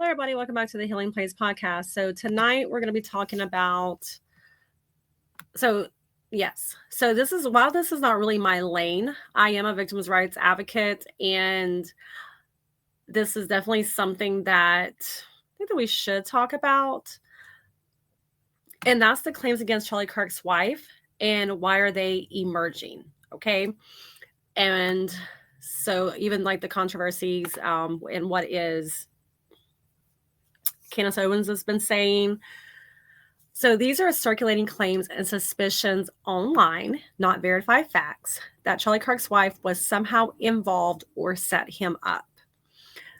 Hello, everybody. Welcome back to the Healing Place podcast. So tonight we're going to be talking about, while this is not really my lane, I am a victims' rights advocate, and this is definitely something that I think that we should talk about. And that's the claims against Charlie Kirk's wife and why are they emerging, okay? And so even like the controversies and what is Candace Owens has been saying. So these are circulating claims and suspicions online, not verified facts, that Charlie Kirk's wife was somehow involved or set him up.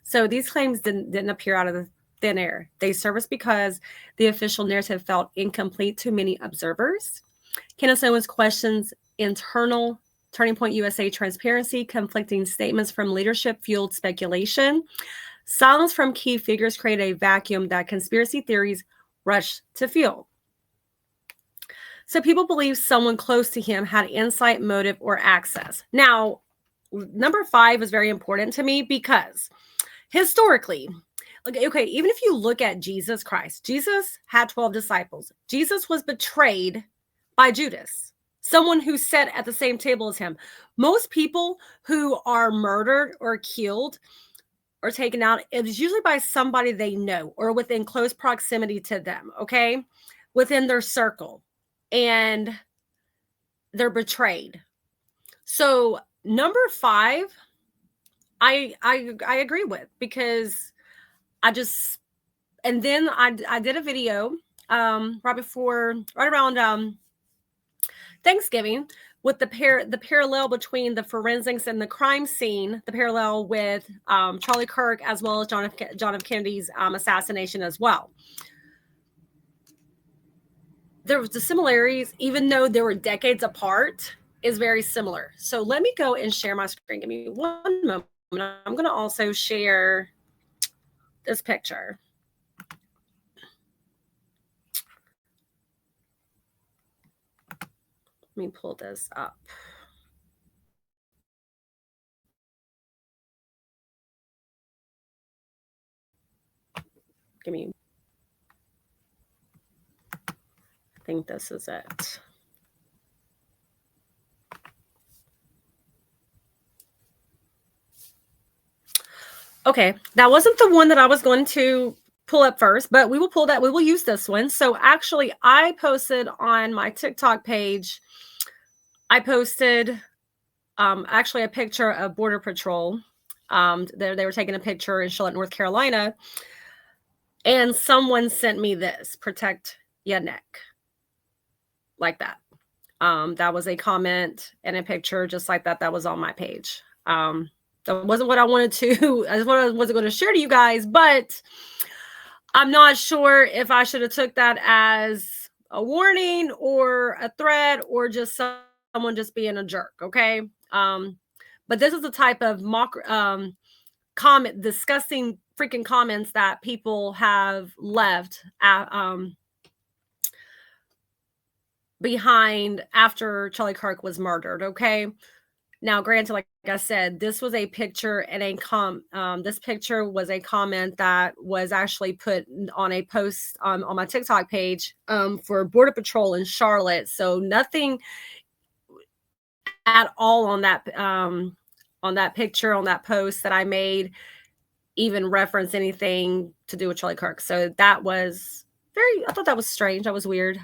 So these claims didn't appear out of the thin air. They surfaced because the official narrative felt incomplete to many observers. Candace Owens questions internal Turning Point USA transparency, conflicting statements from leadership fueled speculation. Silence from key figures created a vacuum that conspiracy theories rush to fill. So people believe someone close to him had insight, motive, or access. Now, number 5 is very important to me because historically, okay, even if you look at Jesus Christ, Jesus had 12 disciples. Jesus was betrayed by Judas, someone who sat at the same table as him. Most people who are murdered or killed or taken out, it is usually by somebody they know or within close proximity to them, okay? Within their circle. And they're betrayed. So number 5, I agree with, because and then I did a video right around Thanksgiving with the parallel between the forensics and the crime scene, the parallel with Charlie Kirk as well as John F. Kennedy's assassination as well. There was the similarities, even though they were decades apart, is very similar. So let me go and share my screen. Give me one moment. I'm going to also share this picture. Let me pull this up. I think this is it. Okay, that wasn't the one that I was going to pull up first, but we will pull that. We will use this one. So actually, I posted on my TikTok page, I posted actually a picture of Border Patrol. They were taking a picture in Charlotte, North Carolina, and someone sent me this: "Protect your neck," like that. That was a comment and a picture just like that. That was on my page. That wasn't what I wanted to. I wasn't going to share to you guys, but I'm not sure if I should have took that as a warning or a threat or just someone just being a jerk. Okay. But this is the type of comment, disgusting freaking comments that people have left behind after Charlie Kirk was murdered. Okay. Now, granted, like I said, this was a picture and this picture was a comment that was actually put on a post on my TikTok page for Border Patrol in Charlotte. So nothing at all on that picture, on that post that I made, even reference anything to do with Charlie Kirk. So that was I thought that was strange. That was weird.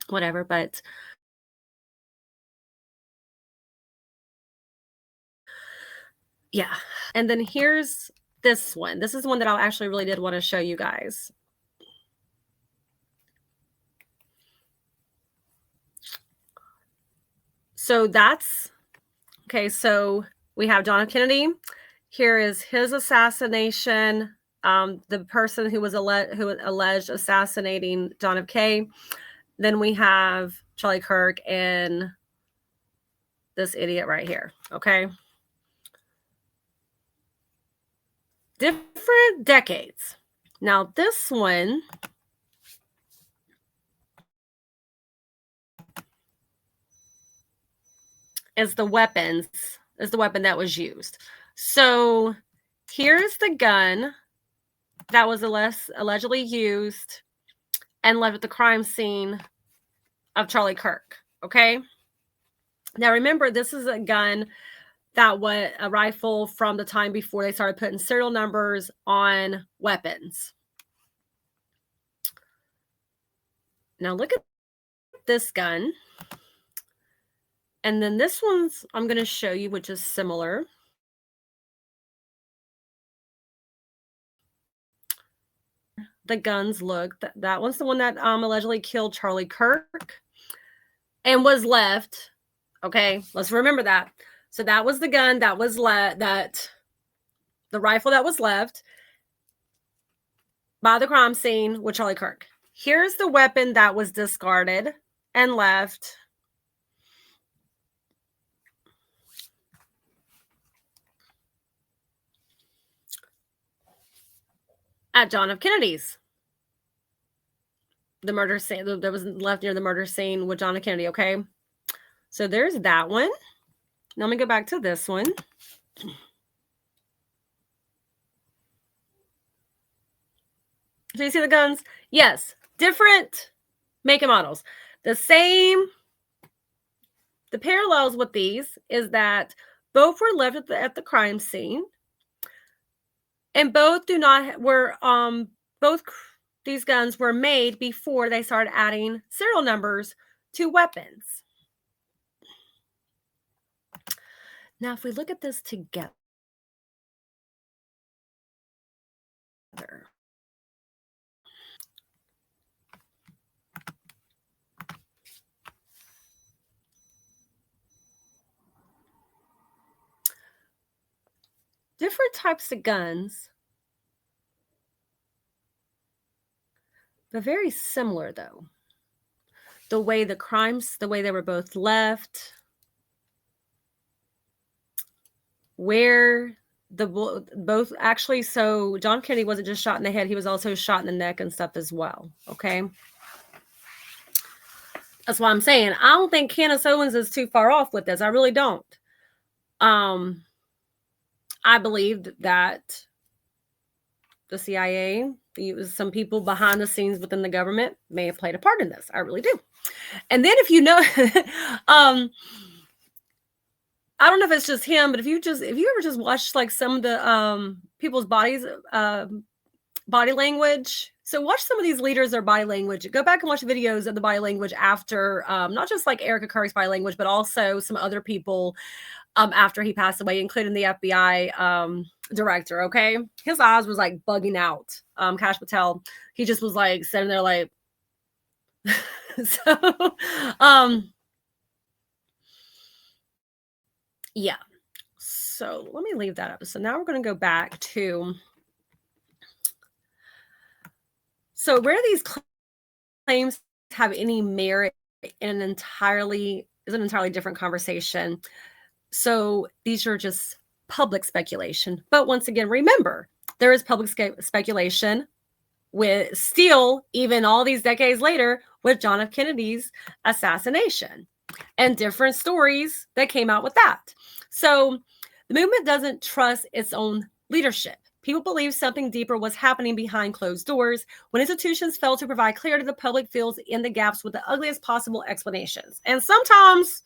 Whatever, but yeah. And then here's this one. This is one that I actually really did want to show you guys. So that's okay. So we have John F. Kennedy. Here is his assassination. The person who was alleged assassinating John F. K. Then we have Charlie Kirk and this idiot right here. Okay. Different decades. Now this one is the weapon that was used. So here's the gun that was allegedly used and left at the crime scene of Charlie Kirk. Okay. Now remember, this is a gun that was a rifle from the time before they started putting serial numbers on weapons. Now look at this gun. And then this one's I'm going to show you, which is similar. The guns look. That one's the one that allegedly killed Charlie Kirk and was left. Okay, let's remember that. So that was the gun that was the rifle that was left by the crime scene with Charlie Kirk. Here's the weapon that was discarded and left at John F. Kennedy's. The murder scene that was left near the murder scene with John F. Kennedy. Okay, so there's that one. Now let me go back to this one. So you see the guns? Yes, different make and models. The parallels with these is that both were left at the crime scene, and both these guns were made before they started adding serial numbers to weapons. Now, if we look at this together, different types of guns, but very similar though. The way they were both left, where both actually, so John Kennedy wasn't just shot in the head, he was also shot in the neck and stuff as well. Okay. That's why I'm saying I don't think Candace Owens is too far off with this. I really don't. I believe that the CIA, some people behind the scenes within the government may have played a part in this. I really do. And then if you know, I don't know if it's just him, but if you ever just watch like some of the people's body language. So watch some of these leaders, their body language. Go back and watch videos of the body language after, not just like Erika Kirk's body language, but also some other people after he passed away, including the FBI director. Okay, his eyes was like bugging out. Kash Patel, he just was like sitting there like, so, yeah. So let me leave that up. So now we're going to go back to. So where these claims have any merit in is an entirely different conversation. So these are just public speculation. But once again, remember, there is public speculation with still, even all these decades later, with John F. Kennedy's assassination and different stories that came out with that. So the movement doesn't trust its own leadership. People believe something deeper was happening behind closed doors. When institutions fail to provide clarity, the public fills in the gaps with the ugliest possible explanations. And sometimes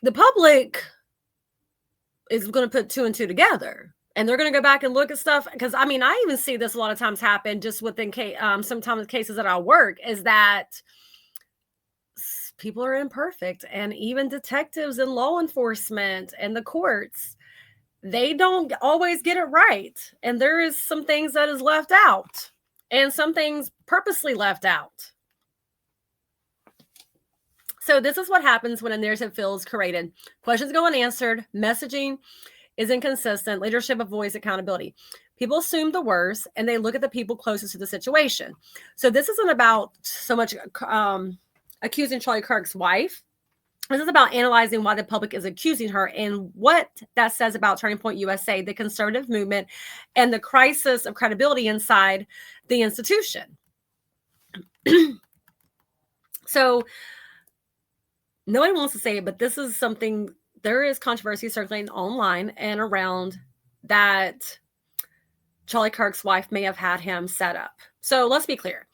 the public is going to put two and two together. And they're going to go back and look at stuff. Because, I mean, I even see this a lot of times happen just within sometimes cases that I work, is that people are imperfect. And even detectives and law enforcement and the courts, they don't always get it right. And there is some things that is left out. And some things purposely left out. So this is what happens when a narrative feels created. Questions go unanswered. Messaging is inconsistent. Leadership avoids accountability. People assume the worst, and they look at the people closest to the situation. So this isn't about so much accusing Charlie Kirk's wife. This is about analyzing why the public is accusing her and what that says about Turning Point USA, the conservative movement, and the crisis of credibility inside the institution. So nobody wants to say it, but this is something, there is controversy circulating online and around that Charlie Kirk's wife may have had him set up. So let's be clear.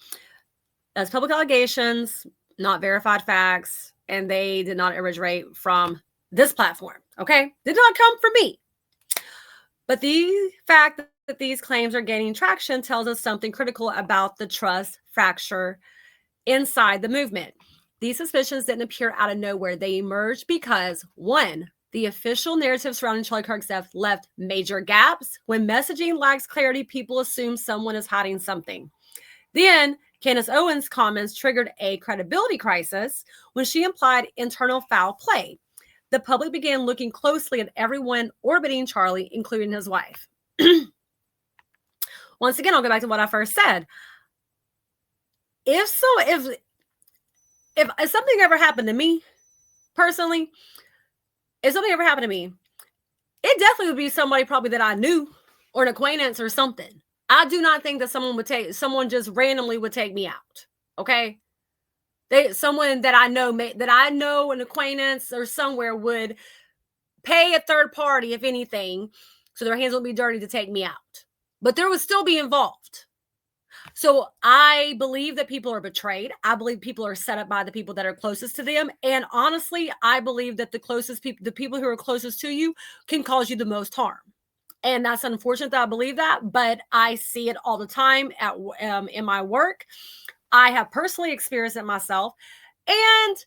That's public allegations, not verified facts, and they did not originate from this platform, okay? Did not come from me. But the fact that these claims are gaining traction tells us something critical about the trust fracture inside the movement. These suspicions didn't appear out of nowhere. They emerged because, one, the official narrative surrounding Charlie Kirk's death left major gaps. When messaging lacks clarity, people assume someone is hiding something. Then, Candace Owens' comments triggered a credibility crisis when she implied internal foul play. The public began looking closely at everyone orbiting Charlie, including his wife. Once again, I'll go back to what I first said. If something ever happened to me, personally, if something ever happened to me, it definitely would be somebody probably that I knew or an acquaintance or something. I do not think that someone just randomly would take me out. Okay. Someone that I know, an acquaintance or somewhere would pay a third party, if anything, so their hands wouldn't be dirty to take me out. But there would still be involved. So I believe that people are betrayed. I believe people are set up by the people that are closest to them. And honestly, I believe that the people who are closest to you can cause you the most harm. And that's unfortunate that I believe that, but I see it all the time in my work. I have personally experienced it myself. And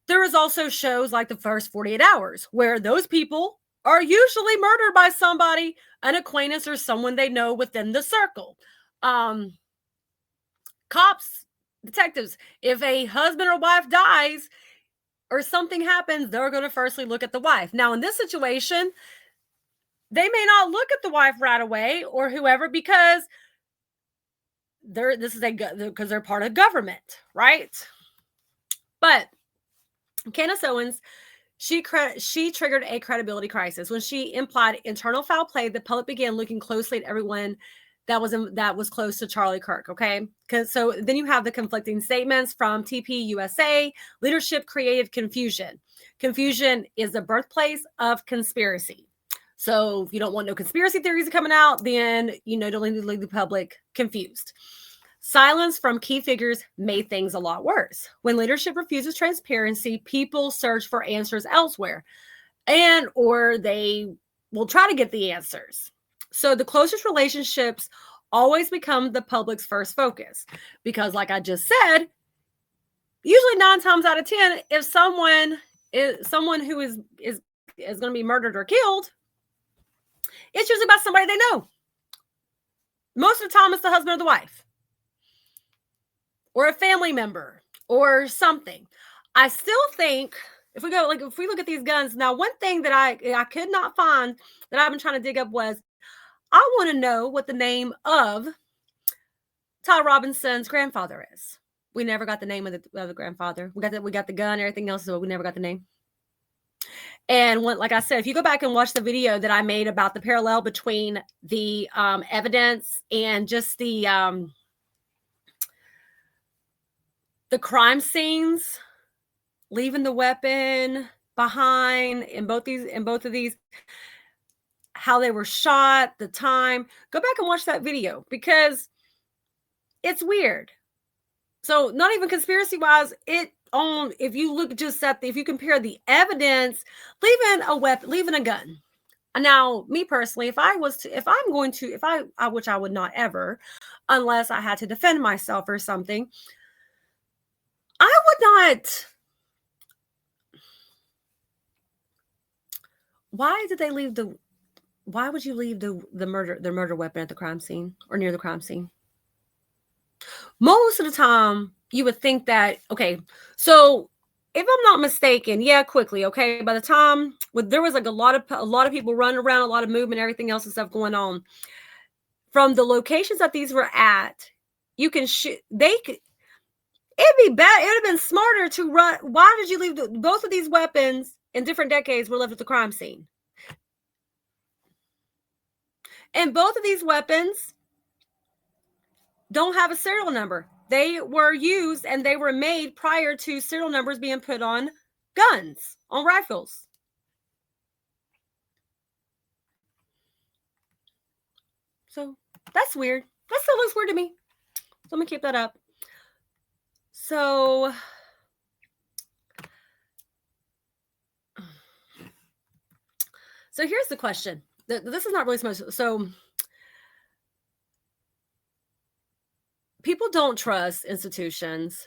there is also shows like The First 48 Hours where those people are usually murdered by somebody, an acquaintance or someone they know within the circle. Cops, detectives, if a husband or wife dies or something happens, they're going to firstly look at the wife. Now, in this situation, they may not look at the wife right away or whoever because they're part of government, right? But Candace Owens, she triggered a credibility crisis when she implied internal foul play. The public began looking closely at everyone that was close to Charlie Kirk. Okay, because so then you have the conflicting statements from TPUSA. Leadership created confusion. Confusion is the birthplace of conspiracy. So if you don't want no conspiracy theories coming out, then don't need to leave the public confused. Silence from key figures made things a lot worse. When leadership refuses transparency, people search for answers elsewhere, or they will try to get the answers. So the closest relationships always become the public's first focus because, like I just said, usually 9 times out of 10, if someone who is going to be murdered or killed, it's usually about somebody they know. Most of the time, it's the husband or the wife, or a family member, or something. I still think if we look at these guns now, one thing that I could not find that I've been trying to dig up was I want to know what the name of Todd Robinson's grandfather is. We never got the name of the grandfather. We got the gun, everything else, so we never got the name. And like I said, if you go back and watch the video that I made about the parallel between the evidence and just the crime scenes, leaving the weapon behind in both of these, how they were shot, the time, go back and watch that video because it's weird. So not even conspiracy wise, if you look just at if you compare the evidence, leaving a gun. Now, me personally, which I would not ever, unless I had to defend myself or something, I would not. Why would you leave the murder weapon at the crime scene or near the crime scene? Most of the time, you would think that, okay, so if I'm not mistaken, quickly, okay, by the time there was like a lot of people running around, a lot of movement, everything else and stuff going on. From the locations that these were at, you can shoot. It'd be bad. It would have been smarter to run. Why did you leave both of these weapons in different decades were left at the crime scene? And both of these weapons don't have a serial number. They were used and they were made prior to serial numbers being put on guns, on rifles. So That's weird. That still looks weird to me. So I'm going to keep that up. So here's the question. This is not really supposed to. So people don't trust institutions.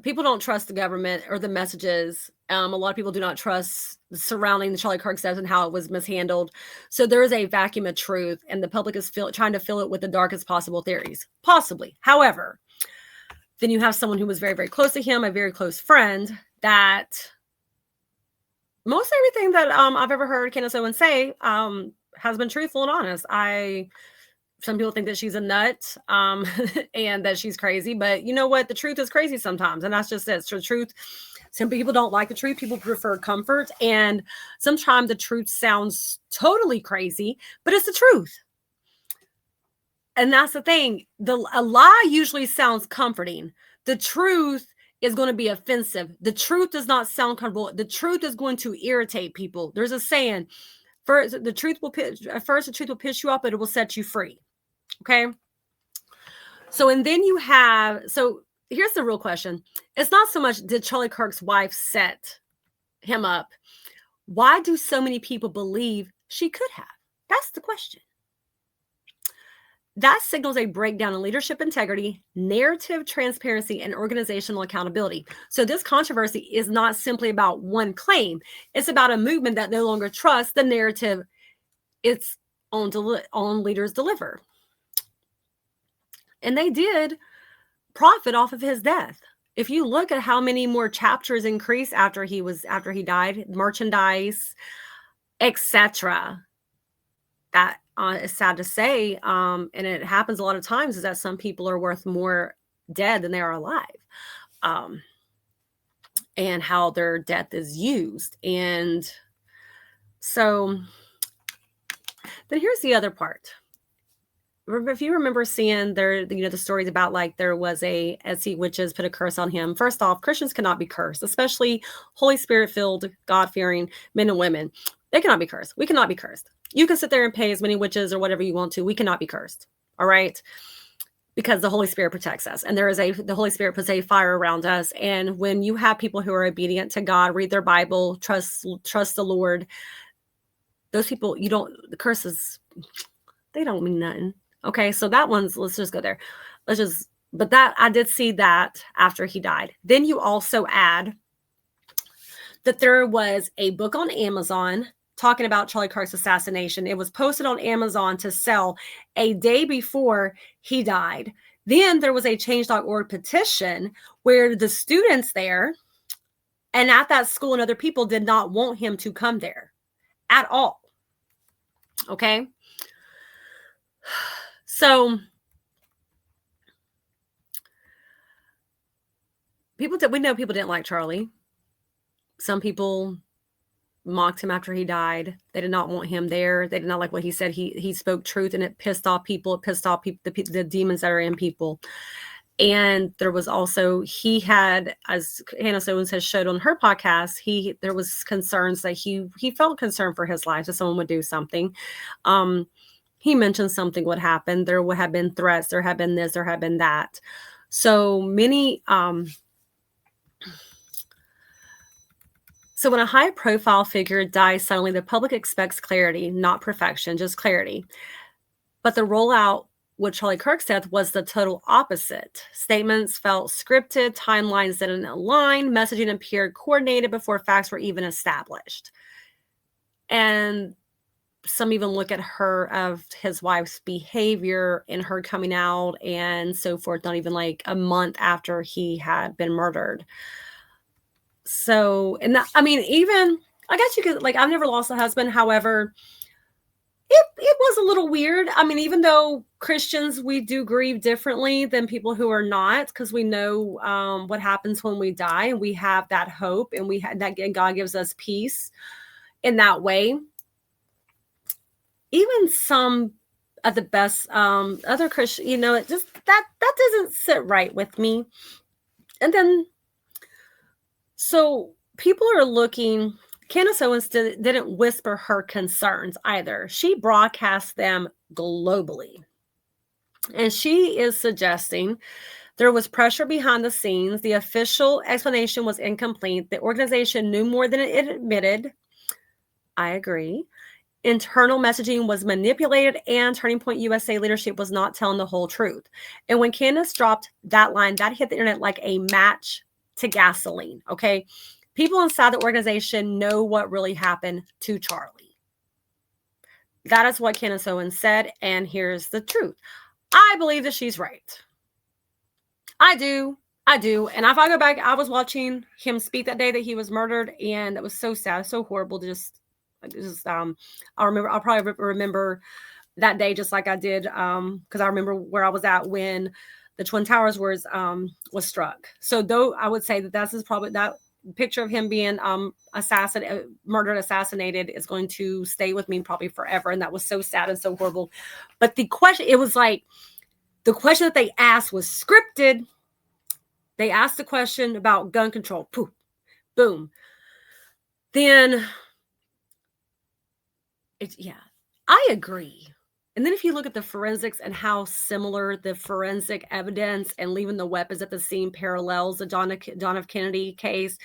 People don't trust the government or the messages. A lot of people do not trust surrounding the Charlie Kirk death and how it was mishandled. So there is a vacuum of truth, and the public is trying to fill it with the darkest possible theories. Possibly. However, then you have someone who was very, very close to him, a very close friend, that most everything that I've ever heard Candace Owens say has been truthful and honest. Some people think that she's a nut and that she's crazy, but you know what? The truth is crazy sometimes, and that's just it. So the truth, some people don't like the truth. People prefer comfort, and sometimes the truth sounds totally crazy, but it's the truth. And that's the thing. A lie usually sounds comforting. The truth is going to be offensive. The truth does not sound comfortable. The truth is going to irritate people. There's a saying, first the truth will piss you off, but it will set you free. Okay. So, and then here's the real question. It's not so much did Charlie Kirk's wife set him up. Why do so many people believe she could have? That's the question. That signals a breakdown in leadership integrity, narrative transparency, and organizational accountability. So this controversy is not simply about one claim. It's about a movement that no longer trusts the narrative its own leaders deliver. And they did profit off of his death. If you look at how many more chapters increased after he died, merchandise, etc. That is sad to say, and it happens a lot of times, is that some people are worth more dead than they are alive, and how their death is used. And so then here's the other part. If you remember seeing the stories about like there was a Etsy witches put a curse on him. First off, Christians cannot be cursed, especially Holy Spirit filled, God fearing men and women. They cannot be cursed. We cannot be cursed. You can sit there and pay as many witches or whatever you want to. We cannot be cursed. All right. Because the Holy Spirit protects us, and the Holy Spirit puts a fire around us. And when you have people who are obedient to God, read their Bible, trust the Lord, those people, the curses, they don't mean nothing. Okay. So let's just go there. But that I did see that after he died. Then you also add that there was a book on Amazon talking about Charlie Kirk's assassination. It was posted on Amazon to sell a day before he died. Then there was a change.org petition where the students there and at that school and other people did not want him to come there at all. Okay. So we know people didn't like Charlie. Some people mocked him after he died. They did not want him there. They did not like what he said. He spoke truth, and it pissed off people. It pissed off people, the demons that are in people. And there was also, he had, as Candace Owens has showed on her podcast, there was concerns that he felt concerned for his life, that someone would do something. He mentioned something would happen. There would have been threats. There had been this, there had been that. So many, so when a high profile figure dies suddenly, the public expects clarity, not perfection, just clarity. But the rollout with Charlie Kirk's death was the total opposite. Statements felt scripted, timelines didn't align, messaging appeared coordinated before facts were even established. And some even look at his wife's behavior and her coming out and so forth, not even like a month after he had been murdered. So, and even, I guess you could, like, I've never lost a husband. However, it was a little weird. I mean, even though Christians, we do grieve differently than people who are not, because we know what happens when we die, and we have that hope, and God gives us peace in that way. Even some of the best other Christian, it just that doesn't sit right with me. And then, so people are looking. Candace Owens didn't whisper her concerns either. She broadcast them globally. And she is suggesting there was pressure behind the scenes. The official explanation was incomplete. The organization knew more than it admitted. I agree. Internal messaging was manipulated, and Turning Point USA leadership was not telling the whole truth. And when Candace dropped that line, that hit the internet like a match to gasoline. Okay. People inside the organization know what really happened to Charlie. That is what Candace Owens said. And here's the truth. I believe that she's right. I do. And if I go back, I was watching him speak that day that he was murdered, and it was so sad, so horrible. I'll probably remember that day just like I did, because I remember where I was at when the Twin Towers was struck. So though I would say that that's probably that picture of him being murdered, assassinated is going to stay with me probably forever. And that was so sad and so horrible. But the question that they asked was scripted. They asked the question about gun control. Poof, boom. Then, I agree. And then if you look at the forensics and how similar the forensic evidence and leaving the weapons at the scene parallels the John F. Kennedy case,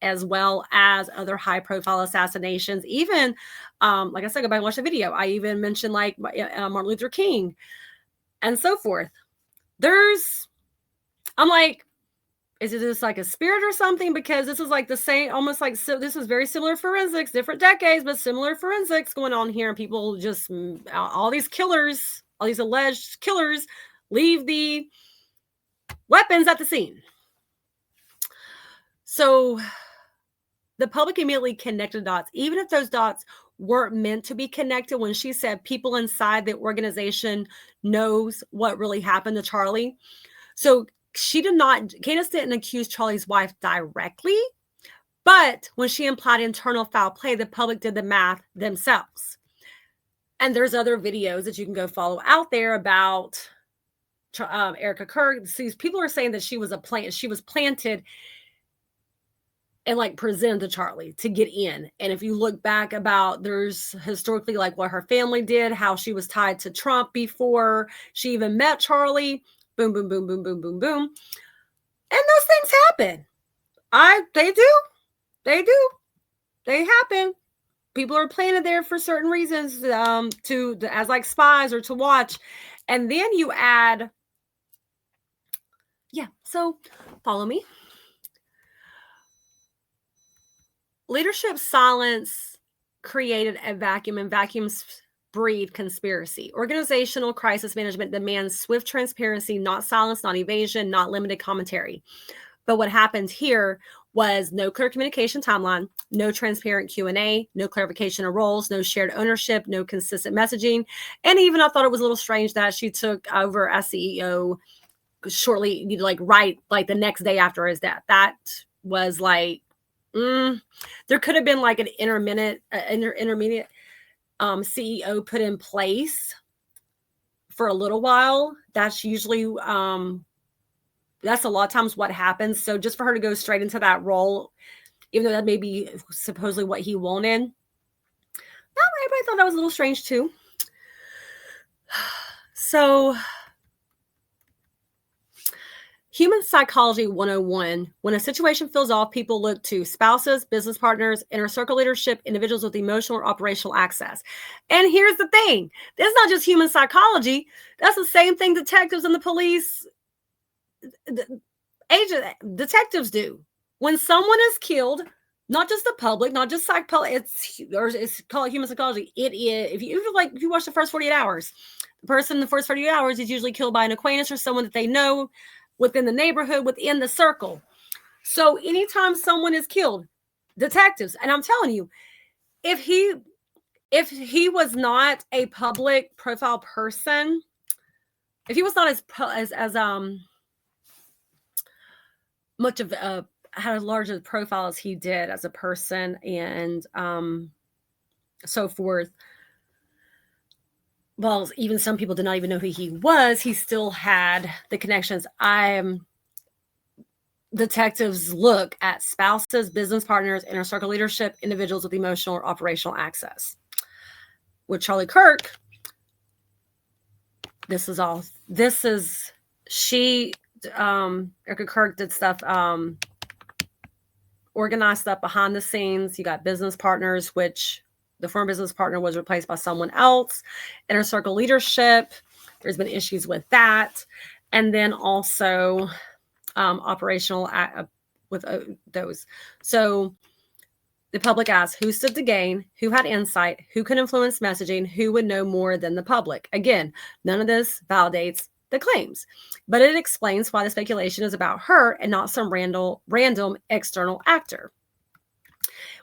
as well as other high-profile assassinations. Even, like I said, go back and watch the video. I even mentioned like Martin Luther King and so forth. I'm like, is it just like a spirit or something? Because this is like the same, almost like, so this is very similar forensics, different decades, but similar forensics going on here. And people just, all these killers, all these alleged killers leave the weapons at the scene. So the public immediately connected dots, even if those dots weren't meant to be connected. When she said people inside the organization knows what really happened to Charlie. So Candace didn't accuse Charlie's wife directly, but when she implied internal foul play, the public did the math themselves. And there's other videos that you can go follow out there about Erika Kirk. See, people are saying that she was planted and like presented to Charlie to get in. And if you look back there's historically like what her family did, how she was tied to Trump before she even met Charlie. Boom, boom, boom, boom, boom, boom, boom. And those things happen. They do. They happen. People are planted there for certain reasons, as like spies or to watch. And then you add, so follow me. Leadership silence created a vacuum, and vacuums breed conspiracy. Organizational crisis management demands swift transparency, not silence, not evasion, not limited commentary. But what happened here was no clear communication timeline, no transparent Q&A, no clarification of roles, no shared ownership, no consistent messaging. And even I thought it was a little strange that she took over as CEO shortly, right, like the next day after his death. That was like, there could have been like an intermediate CEO put in place for a little while. That's usually, that's a lot of times what happens. So just for her to go straight into that role, even though that may be supposedly what he wanted, everybody thought that was a little strange too. So Human Psychology 101, when a situation feels off, people look to spouses, business partners, inner circle leadership, individuals with emotional or operational access. And here's the thing. That's not just human psychology. That's the same thing detectives and the police, detectives do. When someone is killed, not just the public, not just it's called human psychology. It is, if you watch the first 48 hours, the person in the first 48 hours is usually killed by an acquaintance or someone that they know within the neighborhood, within the circle. So anytime someone is killed, detectives, and I'm telling you, if he was not a public profile person, if he was not as much of had as large a profile as he did as a person and so forth, well, even some people did not even know who he was. He still had the connections. Detectives look at spouses, business partners, inner circle leadership, individuals with emotional or operational access. With Charlie Kirk, Erika Kirk did stuff, organized stuff behind the scenes. You got business partners, which the former business partner was replaced by someone else. Inner circle leadership, there's been issues with that. And then also operational with those. So the public asked who stood to gain, who had insight, who could influence messaging, who would know more than the public. Again, none of this validates the claims, but it explains why the speculation is about her and not some random external actor.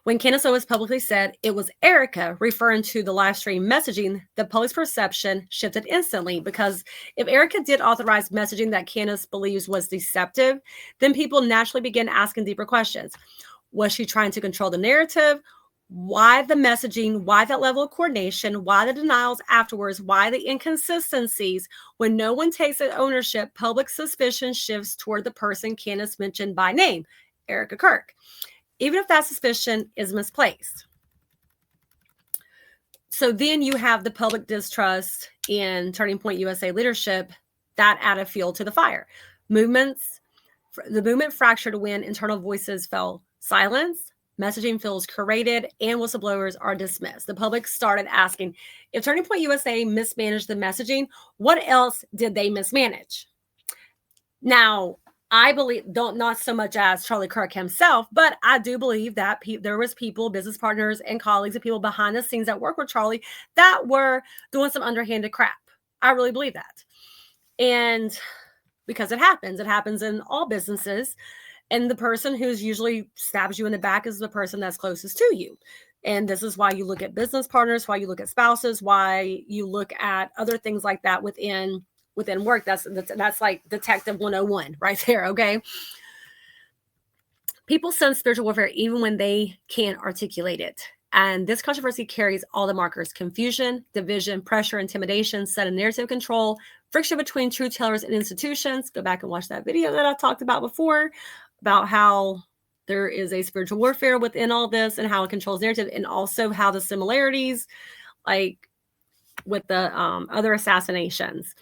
When Candace Owens publicly said it was Erika, referring to the live stream messaging, the public's perception shifted instantly, because if Erika did authorize messaging that Candace believes was deceptive, then people naturally begin asking deeper questions. Was she trying to control the narrative? Why the messaging? Why that level of coordination? Why the denials afterwards? Why the inconsistencies? When no one takes ownership, public suspicion shifts toward the person Candace mentioned by name, Erika Kirk, even if that suspicion is misplaced. So then you have the public distrust in Turning Point USA leadership that added fuel to the fire. The movement fractured when internal voices fell silence, messaging feels curated, and whistleblowers are dismissed. The public started asking, if Turning Point USA mismanaged the messaging, what else did they mismanage? Now, I believe, not so much as Charlie Kirk himself, but I do believe that there was people, business partners and colleagues and people behind the scenes that work with Charlie that were doing some underhanded crap. I really believe that. And because it happens in all businesses. And the person who's usually stabs you in the back is the person that's closest to you. And this is why you look at business partners, why you look at spouses, why you look at other things like that within work. That's like Detective 101 right there, okay? People sense spiritual warfare even when they can't articulate it. And this controversy carries all the markers: confusion, division, pressure, intimidation, sudden narrative control, friction between truth tellers and institutions. Go back and watch that video that I talked about before, about how there is a spiritual warfare within all this and how it controls narrative, and also how the similarities, like with the other assassinations.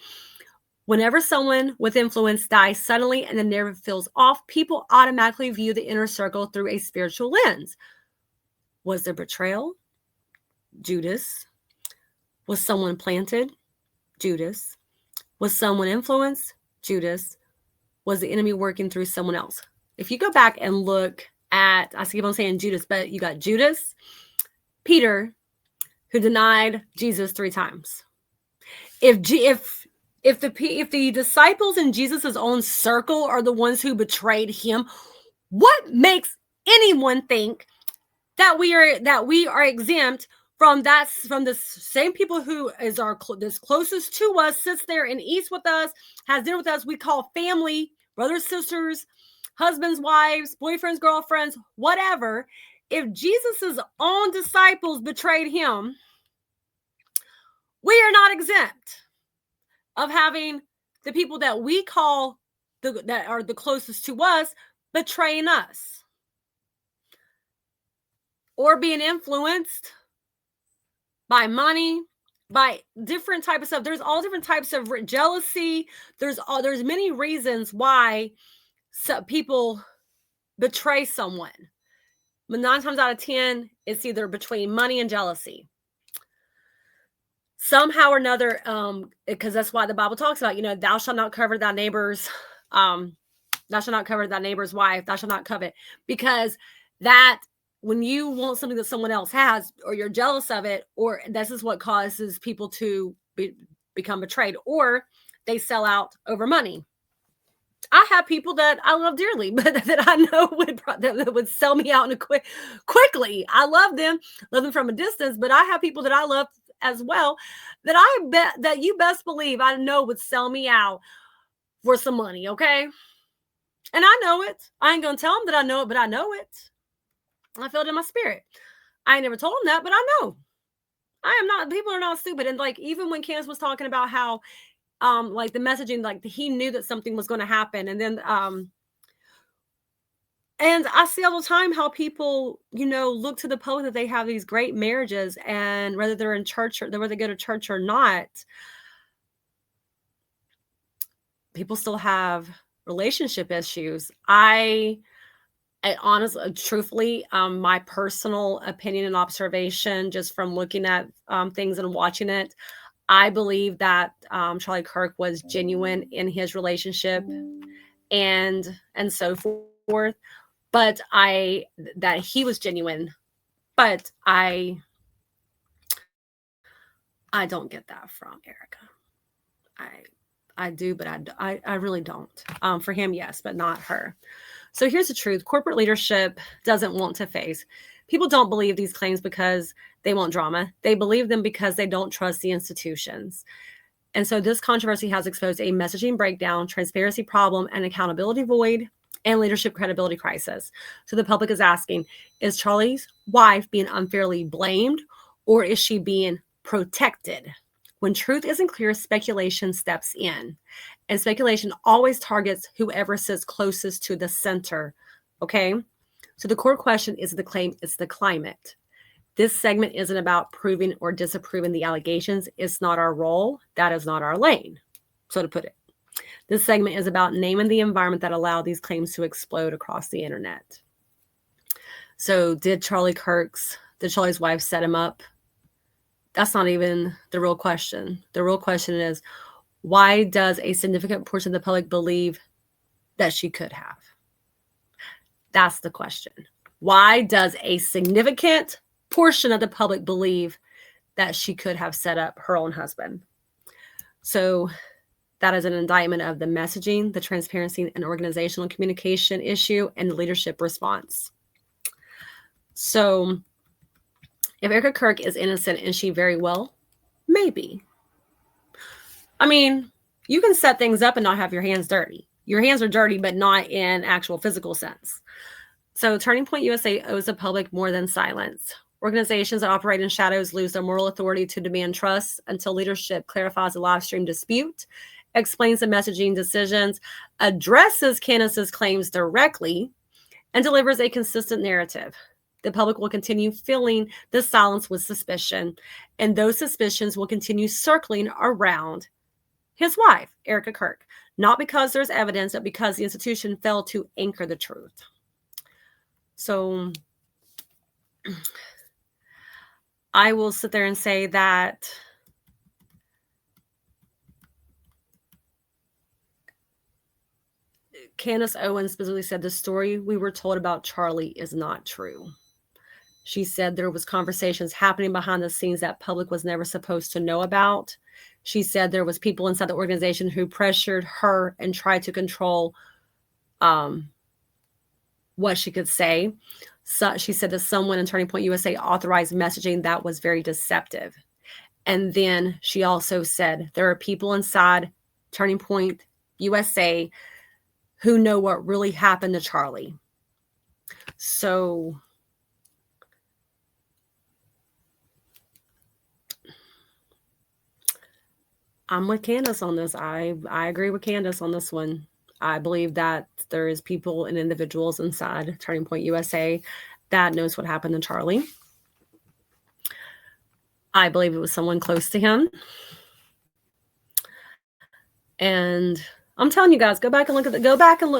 Whenever someone with influence dies suddenly and the narrative feels off, people automatically view the inner circle through a spiritual lens. Was there betrayal? Judas. Was someone planted? Judas. Was someone influenced? Judas. Was the enemy working through someone else? If you go back and look at, I keep on saying Judas, but you got Judas, Peter, who denied Jesus 3 times. If the disciples in Jesus's own circle are the ones who betrayed him, what makes anyone think that we are exempt from that, from the same people who is this closest to us, sits there and eats with us, has dinner with us, we call family, brothers, sisters, husbands, wives, boyfriends, girlfriends, whatever. If Jesus's own disciples betrayed him, we are not exempt of having the people that we call that are the closest to us betraying us, or being influenced by money, by different types of stuff. There's all different types of jealousy. There's many reasons why people betray someone. But 9 times out of 10, it's either between money and jealousy. Somehow or another, because that's why the Bible talks about, thou shalt not covet thy neighbor's, thou shalt not covet thy neighbor's wife, thou shalt not covet, because that, when you want something that someone else has, or you're jealous of it, or this is what causes people to become betrayed, or they sell out over money. I have people that I love dearly, but that I know that would sell me out quickly. I love them from a distance, but I have people that I love as well that I bet that you best believe I know would sell me out for some money, okay? And I know it. I ain't gonna tell them that I know it, but I know it. I feel it in my spirit. I ain't never told them that, but I know. I am not. People are not stupid. And like, even when Candace was talking about how like the messaging, like he knew that something was going to happen, and then and I see all the time how people, look to the public that they have these great marriages, and whether they're in church or whether they go to church or not, people still have relationship issues. I honestly, truthfully, my personal opinion and observation, just from looking at things and watching it, I believe that Charlie Kirk was genuine in his relationship and so forth. But that he was genuine, but I don't get that from Erika. I do, but I really don't. For him, yes, but not her. So here's the truth. Corporate leadership doesn't want to face. People don't believe these claims because they want drama. They believe them because they don't trust the institutions. And so this controversy has exposed a messaging breakdown, transparency problem, an accountability void, and leadership credibility crisis. So the public is asking, is Charlie's wife being unfairly blamed, or is she being protected? When truth isn't clear, speculation steps in. And speculation always targets whoever sits closest to the center. Okay? So the core question is the claim, it's the climate. This segment isn't about proving or disapproving the allegations. It's not our role. That is not our lane, so to put it. This segment is about naming the environment that allowed these claims to explode across the internet. So did Charlie's wife set him up? That's not even the real question. The real question is, why does a significant portion of the public believe that she could have? That's the question. Why does a significant portion of the public believe that she could have set up her own husband? So that is an indictment of the messaging, the transparency and organizational communication issue, and the leadership response. So if Erika Kirk is innocent, is she very well? Maybe. I mean, you can set things up and not have your hands dirty. Your hands are dirty, but not in actual physical sense. So Turning Point USA owes the public more than silence. Organizations that operate in shadows lose their moral authority to demand trust until leadership clarifies the live stream dispute, explains the messaging decisions, addresses Candace's claims directly, and delivers a consistent narrative. The public will continue filling the silence with suspicion, and those suspicions will continue circling around his wife, Erika Kirk, not because there's evidence, but because the institution failed to anchor the truth. So I will sit there and say that Candace Owens specifically said the story we were told about Charlie is not true. She said there was conversations happening behind the scenes that public was never supposed to know about. She said there was people inside the organization who pressured her and tried to control what she could say. So she said that someone in Turning Point USA authorized messaging that was very deceptive. And then she also said there are people inside Turning Point USA who know what really happened to Charlie. So I'm with Candace on this. I agree with Candace on this one. I believe that there is people and individuals inside Turning Point USA that knows what happened to Charlie. I believe it was someone close to him. And I'm telling you guys, go back and look at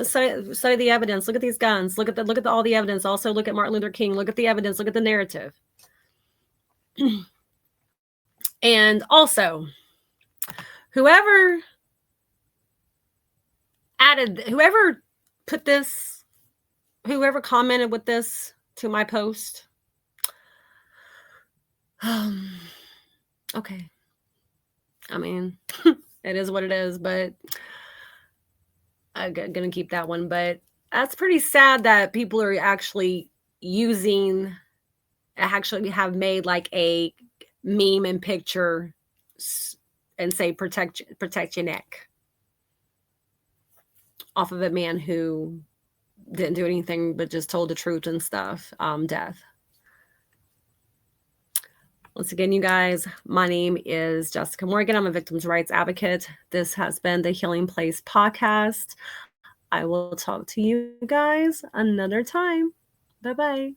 study the evidence. Look at these guns. Look at all the evidence. Also look at Martin Luther King. Look at the evidence. Look at the narrative. And also, whoever commented with this to my post, okay. I mean, it is what it is, but I'm gonna keep that one. But that's pretty sad that people are actually have made like a meme and picture and say protect your neck off of a man who didn't do anything but just told the truth and stuff. Death. Once again, you guys, my name is Jessika Morgan. I'm a victims' rights advocate. This has been the Healing Place podcast. I will talk to you guys another time. Bye-bye.